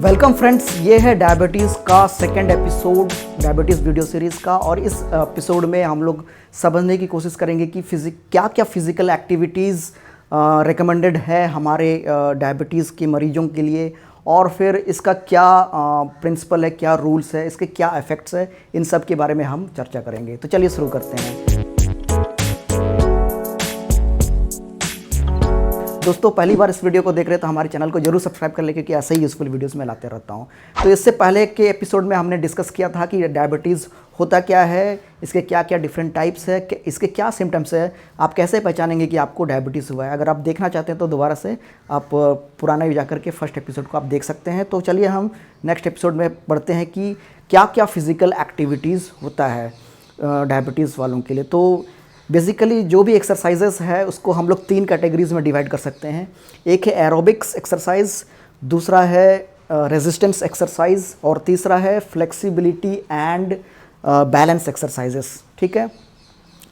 Welcome friends, ये है diabetes का second episode diabetes video series का। और इस एपिसोड में हम लोग समझने की कोशिश करेंगे कि क्या क्या फिज़िकल एक्टिविटीज़ रिकमेंडेड है हमारे डायबिटीज़ के मरीजों के लिए, और फिर इसका क्या प्रिंसिपल है, क्या रूल्स है, इसके क्या इफ़ेक्ट्स है, इन सब के बारे में हम चर्चा करेंगे। तो चलिए शुरू करते हैं। दोस्तों, पहली बार इस वीडियो को देख रहे हैं तो हमारे चैनल को जरूर सब्सक्राइब कर लें, क्योंकि ऐसे ही यूज़फुल वीडियोस मैं लाते रहता हूं। तो इससे पहले के एपिसोड में हमने डिस्कस किया था कि डायबिटीज़ होता क्या है, इसके क्या क्या डिफरेंट टाइप्स है, इसके क्या सिम्टम्स है, आप कैसे पहचानेंगे कि आपको डायबिटीज़ हुआ है। अगर आप देखना चाहते हैं तो दोबारा से आप पुराना भी जाकर के फर्स्ट एपिसोड को आप देख सकते हैं। तो चलिए हम नेक्स्ट एपिसोड में बढ़ते हैं कि क्या क्या फिज़िकल एक्टिविटीज़ होता है डायबिटीज़ वालों के लिए। तो बेसिकली जो भी एक्सरसाइजेस है उसको हम लोग 3 कैटेगरीज में डिवाइड कर सकते हैं। एक है एरोबिक्स एक्सरसाइज, दूसरा है रेजिस्टेंस एक्सरसाइज, और तीसरा है फ्लेक्सिबिलिटी एंड बैलेंस एक्सरसाइजेस। ठीक है,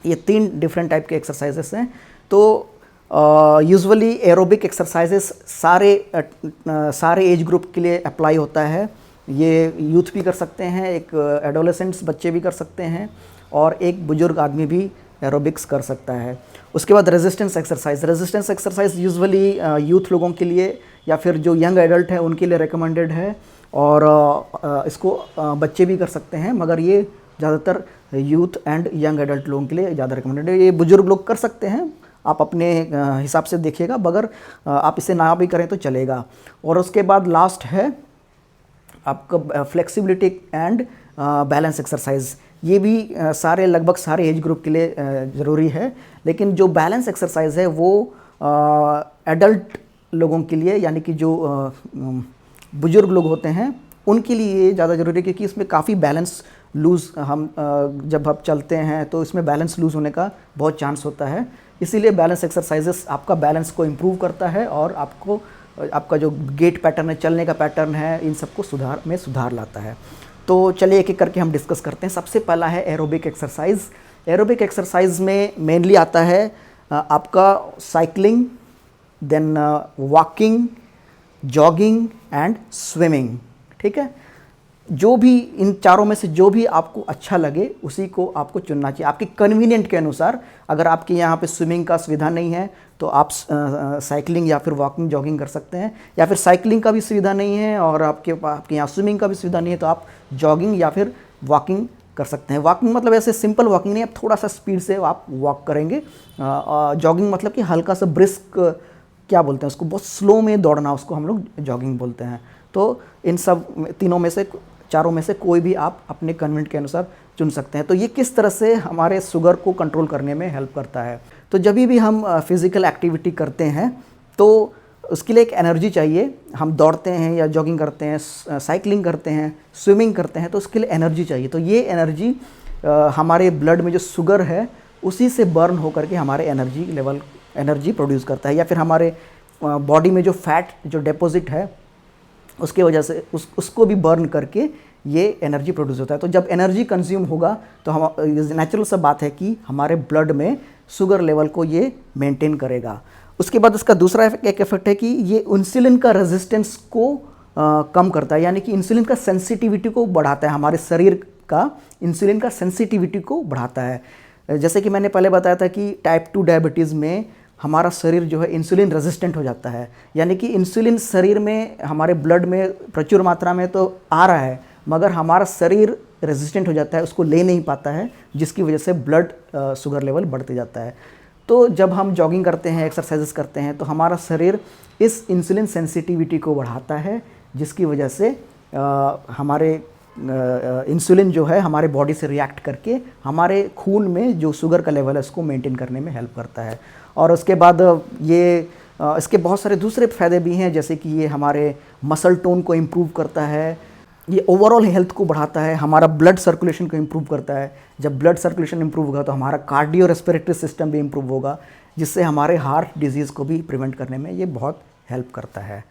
ये 3 डिफरेंट टाइप के एक्सरसाइजेस हैं। तो यूजुअली एरोबिक एक्सरसाइजेस सारे एज ग्रुप के लिए अप्लाई होता है। ये यूथ भी कर सकते हैं, एक एडोलेसेंट्स बच्चे भी कर सकते हैं, और एक बुजुर्ग आदमी भी एरोबिक्स कर सकता है। उसके बाद रेजिस्टेंस एक्सरसाइज यूजुअली यूथ लोगों के लिए या फिर जो यंग एडल्ट है उनके लिए रिकमेंडेड है, और इसको बच्चे भी कर सकते हैं, मगर ये ज़्यादातर यूथ एंड यंग एडल्ट लोगों के लिए ज़्यादा रिकमेंडेड है। ये बुजुर्ग लोग कर सकते हैं, आप अपने हिसाब से देखिएगा, मगर आप इसे ना भी करें तो चलेगा। और उसके बाद लास्ट है आपका फ्लेक्सिबिलिटी एंड बैलेंस एक्सरसाइज। ये भी लगभग सारे एज ग्रुप के लिए ज़रूरी है, लेकिन जो बैलेंस एक्सरसाइज है वो एडल्ट लोगों के लिए, यानी कि जो बुजुर्ग लोग होते हैं उनके लिए ज़्यादा ज़रूरी है, क्योंकि इसमें काफ़ी बैलेंस लूज़ जब आप चलते हैं तो इसमें बैलेंस लूज़ होने का बहुत चांस होता है। इसीलिए बैलेंस एक्सरसाइजेस आपका बैलेंस को इम्प्रूव करता है, और आपका जो गेट पैटर्न है, चलने का पैटर्न है, इन सबको सुधार लाता है। तो चलिए एक एक करके हम डिस्कस करते हैं। सबसे पहला है एरोबिक एक्सरसाइज। एरोबिक एक्सरसाइज में मेनली आता है आपका cycling, then walking, jogging and swimming. ठीक है, जो भी इन चारों में से जो भी आपको अच्छा लगे उसी को आपको चुनना चाहिए आपके कन्वीनियंट के अनुसार। अगर आपके यहाँ पे स्विमिंग का सुविधा नहीं है तो आप साइकिलिंग या फिर वॉकिंग जॉगिंग कर सकते हैं, या फिर साइकिलिंग का भी सुविधा नहीं है और आपके यहाँ स्विमिंग का भी सुविधा नहीं है तो आप जॉगिंग या फिर वॉकिंग कर सकते हैं। वॉकिंग मतलब ऐसे सिंपल वॉकिंग नहीं, आप थोड़ा सा स्पीड से आप वॉक करेंगे। जॉगिंग मतलब कि हल्का सा ब्रिस्क, क्या बोलते हैं उसको, बहुत स्लो में दौड़ना, उसको हम लोग जॉगिंग बोलते हैं। तो इन सब चारों में से कोई भी आप अपने कन्वेंट के अनुसार चुन सकते हैं। तो ये किस तरह से हमारे शुगर को कंट्रोल करने में हेल्प करता है। तो जब भी हम फिज़िकल एक्टिविटी करते हैं तो उसके लिए एक एनर्जी चाहिए। हम दौड़ते हैं या जॉगिंग करते हैं, साइकिलिंग करते हैं, स्विमिंग करते हैं, तो उसके लिए एनर्जी चाहिए। तो ये एनर्जी हमारे ब्लड में जो शुगर है उसी से बर्न होकर के हमारे एनर्जी प्रोड्यूस करता है, या फिर हमारे बॉडी में जो फैट जो डिपॉजिट है उसके वजह से उसको भी बर्न करके ये एनर्जी प्रोड्यूस होता है। तो जब एनर्जी कंज्यूम होगा तो हम नेचुरल सा बात है कि हमारे ब्लड में शुगर लेवल को ये मेंटेन करेगा। उसके बाद उसका दूसरा एक इफेक्ट है कि ये इंसुलिन का रेजिस्टेंस को कम करता है, यानी कि इंसुलिन का सेंसिटिविटी को बढ़ाता है। हमारे शरीर का इंसुलिन का सेंसिटिविटी को बढ़ाता है। जैसे कि मैंने पहले बताया था कि टाइप 2 डायबिटीज़ में हमारा शरीर जो है इंसुलिन रेजिस्टेंट हो जाता है, यानी कि इंसुलिन शरीर में हमारे ब्लड में प्रचुर मात्रा में तो आ रहा है, मगर हमारा शरीर रेजिस्टेंट हो जाता है, उसको ले नहीं पाता है, जिसकी वजह से ब्लड शुगर लेवल बढ़ते जाता है। तो जब हम जॉगिंग करते हैं, एक्सरसाइजेस करते हैं, तो हमारा शरीर इस इंसुलिन सेंसिटिविटी को बढ़ाता है, जिसकी वजह से हमारे इंसुलिन जो है हमारे बॉडी से रिएक्ट करके हमारे खून में जो शुगर का लेवल है उसको मेंटेन करने में हेल्प करता है। और उसके बाद इसके बहुत सारे दूसरे फ़ायदे भी हैं, जैसे कि ये हमारे मसल टोन को इम्प्रूव करता है, ये ओवरऑल हेल्थ को बढ़ाता है, हमारा ब्लड सर्कुलेशन को इम्प्रूव करता है। जब ब्लड सर्कुलेशन इम्प्रूव होगा तो हमारा कार्डियो रेस्पिरेटरी सिस्टम भी इम्प्रूव होगा, जिससे हमारे हार्ट डिजीज़ को भी प्रिवेंट करने में ये बहुत हेल्प करता है।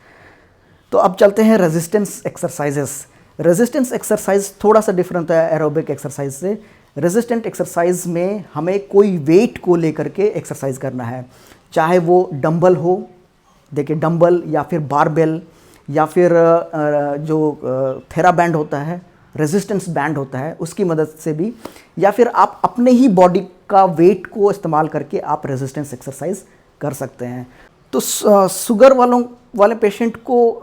तो अब चलते हैं रेजिस्टेंस एक्सरसाइजेस। रेजिस्टेंस एक्सरसाइज थोड़ा सा डिफरेंट है एरोबिक एक्सरसाइज से। रेजिस्टेंट एक्सरसाइज में हमें कोई वेट को लेकर के एक्सरसाइज करना है, चाहे वो डंबल हो, देखिए डंबल या फिर बारबेल या फिर जो थेरा बैंड होता है, रेजिस्टेंस बैंड होता है, उसकी मदद से भी, या फिर आप अपने ही बॉडी का वेट को इस्तेमाल करके आप रेजिस्टेंस एक्सरसाइज कर सकते हैं। तो शुगर वाले पेशेंट को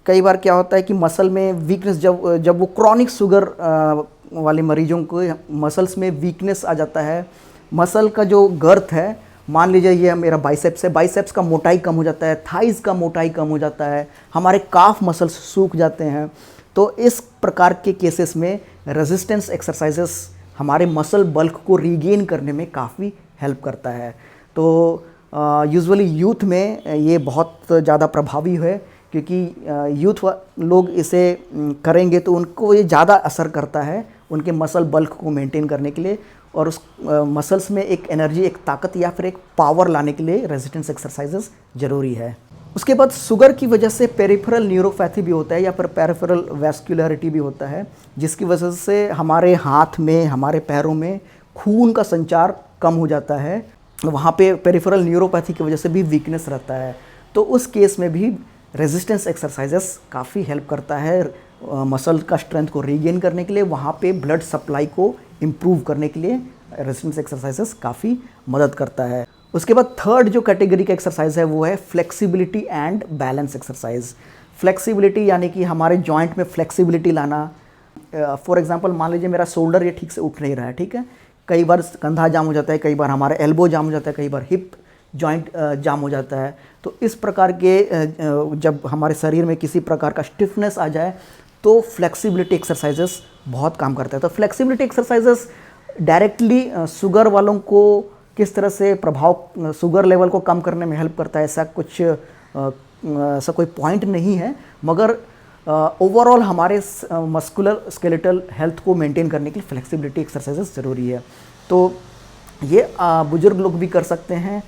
कई बार क्या होता है कि मसल में वीकनेस, जब वो क्रॉनिक शुगर वाले मरीजों को मसल्स में वीकनेस आ जाता है, मसल का जो गर्थ है, मान लीजिए ये मेरा बाइसेप्स है, बाइसेप्स का मोटाई कम हो जाता है, थाइस का मोटाई कम हो जाता है, हमारे काफ मसल्स सूख जाते हैं। तो इस प्रकार के केसेस में रेजिस्टेंस एक्सरसाइजेस हमारे मसल बल्क को रीगेन करने में काफ़ी हेल्प करता है। तो यूजुअली यूथ में ये बहुत ज़्यादा प्रभावी है, क्योंकि यूथ लोग इसे करेंगे तो उनको ये ज़्यादा असर करता है उनके मसल बल्क को मेंटेन करने के लिए, और उस मसल्स में एक एनर्जी, एक ताकत या फिर एक पावर लाने के लिए रेजिस्टेंस एक्सरसाइजेस ज़रूरी है। उसके बाद शुगर की वजह से पेरिफेरल न्यूरोपैथी भी होता है या फिर पेरिफेरल वैस्कुलरिटी भी होता है, जिसकी वजह से हमारे हाथ में, हमारे पैरों में खून का संचार कम हो जाता है। वहाँ पे पेरिफेरल न्यूरोपैथी की वजह से भी वीकनेस रहता है। तो उस केस में भी रेजिस्टेंस एक्सरसाइजेस काफ़ी हेल्प करता है मसल का स्ट्रेंथ को रीगेन करने के लिए, वहाँ पे ब्लड सप्लाई को इम्प्रूव करने के लिए रेजिस्टेंस एक्सरसाइजेस काफ़ी मदद करता है। उसके बाद थर्ड जो कैटेगरी का एक्सरसाइज है वो है flexibility and balance exercise. Flexibility यानी कि हमारे जॉइंट में फ्लेक्सिबिलिटी लाना। फॉर एग्जांपल मान लीजिए मेरा शोल्डर ये ठीक से उठ नहीं रहा है, ठीक है, कई बार कंधा जाम हो जाता है, कई बार हमारा एल्बो जाम हो जाता है, कई बार हिप जॉइंट जाम हो जाता है। तो इस प्रकार के जब हमारे शरीर में किसी प्रकार का स्टिफनेस आ जाए तो फ्लेक्सिबिलिटी एक्सरसाइजेस बहुत काम करता है। तो फ्लेक्सिबिलिटी एक्सरसाइजेस डायरेक्टली शुगर वालों को किस तरह से प्रभाव, शुगर लेवल को कम करने में हेल्प करता है, ऐसा कोई पॉइंट नहीं है, मगर ओवरऑल हमारे मस्कुलर स्केलेटल हेल्थ को मेंटेन करने के लिए फ्लेक्सिबिलिटी एक्सरसाइजेस ज़रूरी है। तो ये बुजुर्ग लोग भी कर सकते हैं।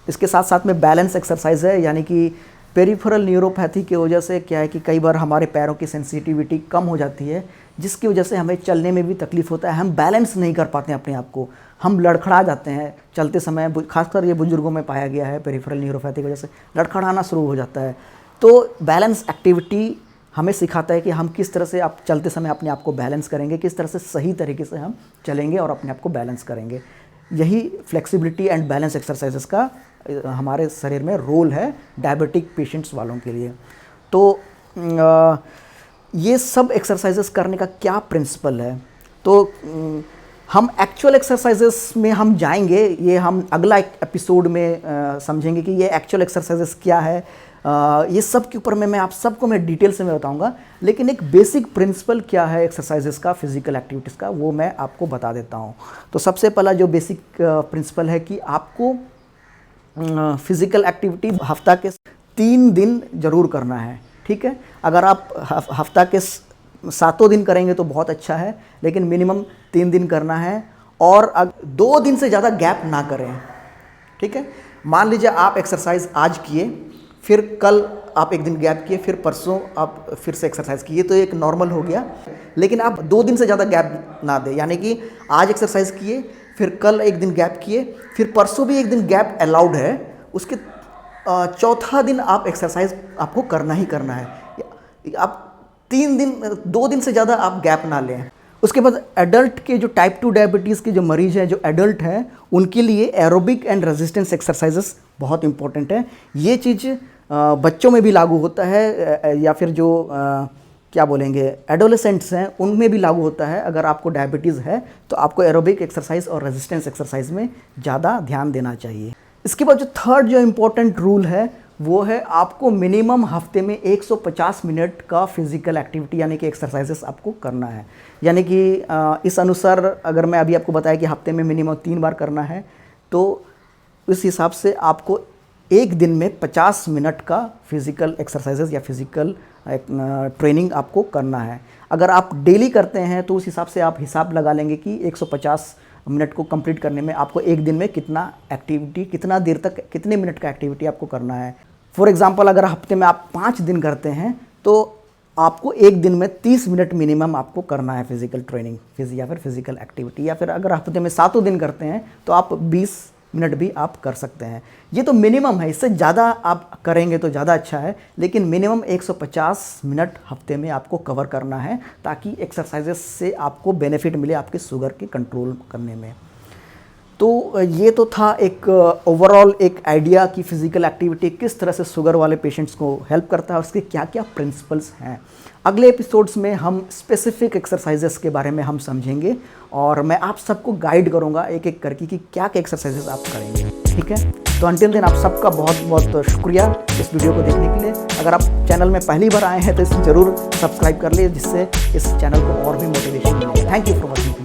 इसके साथ साथ में बैलेंस एक्सरसाइज है, यानी कि पेरिफेरल न्यूरोपैथी की वजह से क्या है कि कई बार हमारे पैरों की सेंसिटिविटी कम हो जाती है, जिसकी वजह से हमें चलने में भी तकलीफ होता है, हम बैलेंस नहीं कर पाते हैं अपने आप को, हम लड़खड़ा जाते हैं चलते समय। खासकर ये बुजुर्गों में पाया गया है, पेरिफेरल न्यूरोपैथी की वजह से लड़खड़ाना शुरू हो जाता है। तो बैलेंस एक्टिविटी हमें सिखाता है कि हम किस तरह से आप चलते समय अपने आप को बैलेंस करेंगे, किस तरह से सही तरीके से हम चलेंगे और अपने आप को बैलेंस करेंगे। यही फ्लेक्सिबिलिटी एंड बैलेंस एक्सरसाइजेस का हमारे शरीर में रोल है डायबिटिक पेशेंट्स वालों के लिए। तो ये सब एक्सरसाइजेस करने का क्या प्रिंसिपल है, तो हम एक्चुअल एक्सरसाइजेस में हम जाएंगे, ये हम अगला एपिसोड में समझेंगे कि ये एक्चुअल एक्सरसाइजेस क्या है। ये सब के ऊपर मैं आप सबको मैं डिटेल से मैं बताऊंगा, लेकिन एक बेसिक प्रिंसिपल क्या है एक्सरसाइजेस का, फिजिकल एक्टिविटीज़ का, वो मैं आपको बता देता हूँ। तो सबसे पहला जो बेसिक प्रिंसिपल है कि आपको फिज़िकल एक्टिविटी हफ्ता के 3 दिन ज़रूर करना है, ठीक है। अगर आप हफ्ता के 7 दिन करेंगे तो बहुत अच्छा है, लेकिन मिनिमम 3 दिन करना है, और 2 दिन से ज़्यादा गैप ना करें, ठीक है। मान लीजिए आप एक्सरसाइज आज किए, फिर कल आप 1 दिन गैप किए, फिर परसों आप फिर से एक्सरसाइज किए, तो एक नॉर्मल हो गया। लेकिन आप 2 दिन से ज़्यादा गैप ना दें, यानी कि आज एक्सरसाइज किए, फिर कल 1 दिन गैप किए, फिर परसों भी 1 दिन गैप अलाउड है, उसके चौथा दिन आप एक्सरसाइज आपको करना ही करना है। आप 2 दिन से ज़्यादा आप गैप ना लें। उसके बाद एडल्ट के जो टाइप 2 डायबिटीज़ के जो मरीज हैं, जो एडल्ट हैं, उनके लिए एरोबिक एंड रेजिस्टेंस एक्सरसाइजेस बहुत इंपॉर्टेंट है। ये चीज़ बच्चों में भी लागू होता है, या फिर जो क्या बोलेंगे एडोलेसेंट्स हैं, उनमें भी लागू होता है। अगर आपको डायबिटीज़ है तो आपको एरोबिक एक्सरसाइज और रेजिस्टेंस एक्सरसाइज में ज़्यादा ध्यान देना चाहिए। इसके बाद जो थर्ड जो इम्पोर्टेंट रूल है वो है आपको मिनिमम हफ्ते में 150 मिनट का फिजिकल एक्टिविटी यानी कि एक्सरसाइजेस आपको करना है। यानी कि इस अनुसार अगर मैं अभी आपको बताया कि हफ्ते में मिनिमम 3 बार करना है, तो इस हिसाब से आपको एक दिन में 50 मिनट का फिजिकल एक्सरसाइजेस या फिजिकल ट्रेनिंग आपको करना है। अगर आप डेली करते हैं तो उस हिसाब से आप हिसाब लगा लेंगे कि 150 मिनट को कंप्लीट करने में आपको एक दिन में कितना एक्टिविटी, कितना देर तक, कितने मिनट का एक्टिविटी आपको करना है। फॉर एग्जांपल अगर हफ्ते में आप 5 दिन करते हैं तो आपको एक दिन में 30 मिनट मिनिमम आपको करना है फिजिकल ट्रेनिंग या फिर फिजिकल एक्टिविटी। या फिर अगर हफ्ते में 7 दिन करते हैं तो आप 20 मिनट भी आप कर सकते हैं। ये तो मिनिमम है, इससे ज़्यादा आप करेंगे तो ज़्यादा अच्छा है, लेकिन मिनिमम 150 मिनट हफ्ते में आपको कवर करना है ताकि एक्सरसाइजेस से आपको बेनिफिट मिले आपके शुगर के कंट्रोल करने में। तो ये तो था एक ओवरऑल एक आइडिया कि फिज़िकल एक्टिविटी किस तरह से शुगर वाले पेशेंट्स को हेल्प करता है, उसके क्या क्या प्रिंसिपल्स हैं। अगले एपिसोड्स में हम स्पेसिफिक एक्सरसाइजेस के बारे में हम समझेंगे और मैं आप सबको गाइड करूंगा एक एक करके कि क्या क्या एक्सरसाइजेस आप करेंगे, ठीक है। तो अंटिल दिन आप सबका बहुत बहुत शुक्रिया इस वीडियो को देखने के लिए। अगर आप चैनल में पहली बार आए हैं तो इसे ज़रूर सब्सक्राइब कर लिए, जिससे इस चैनल को और भी मोटिवेशन मिलेगा। Thank you for watching.